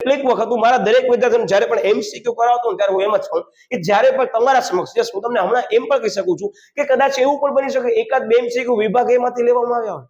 કેટલીક વખત હું મારા દરેક વિદ્યાર્થીઓને જ્યારે પણ MCQ કરાવતો ત્યારે હું એમ જ કહું કે જ્યારે પણ તમારા સમક્ષ હું તમને હમણાં એમ પણ કહી શકું છું કે કદાચ એવું પણ બની શકે એકાદ બે MCQ વિભાગ એમાંથી લેવામાં આવ્યા હોય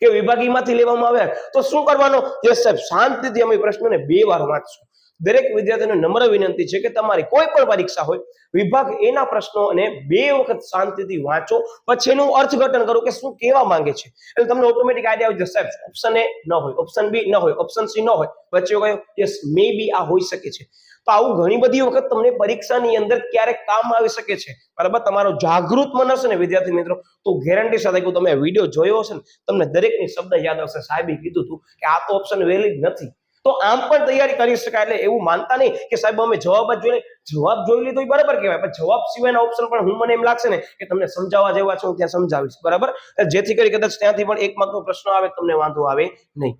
કે વિભાગીયમાંથી લેવામાં આવ્યા તો શું કરવાનું? યસ સાહેબ, શાંતિથી અમે પ્રશ્નને 2 વાર વાંચશું. દરેક વિદ્યાર્થીને નમ્ર વિનંતી છે કે તમારી કોઈ પણ પરીક્ષા હોય વિભાગ A ના પ્રશ્નોને 2 વખત શાંતિથી વાંચો, પછી એનું અર્થઘટન કરો કે શું કહેવા માંગે છે. એટલે તમને ઓટોમેટિક આઈડિયા આવી જશે. સાહેબ, ઓપ્શન A ન હોય, ઓપ્શન B ન હોય, ઓપ્શન C ન હોય, વચ્ચે કયો? યસ, મે બી આ હોઈ શકે છે. તો આવું ઘણી બધી વખત તમને પરીક્ષાની અંદર ક્યારેક કામ આવી શકે છે. બરાબર, તમારો જાગૃત મન હશે ને વિદ્યાર્થી મિત્રો, તો ગેરંટી સાથે કહું, તમે વિડીયો જોયો હશે ને, તમને દરેકની શબ્દ યાદ આવશે. સાહેબે કીધું હતું કે આ તો ઓપ્શન વેલિડ નથી, તો આમ પણ તૈયારી કરી શકાય. એટલે એવું માનતા નહીં કે સાહેબ અમે જવાબ જ જોઈ જવાબ જોઈ લીધો એ બરાબર કહેવાય, પણ જવાબ સિવાયના ઓપ્શન પણ મને એમ લાગશે ને કે તમને સમજાવવા જેવા છે, હું ત્યાં સમજાવીશ. બરાબર, જેથી કરી કદાચ ત્યાંથી પણ 1 માર્કનો પ્રશ્ન આવે તમને વાંધો આવે નહીં.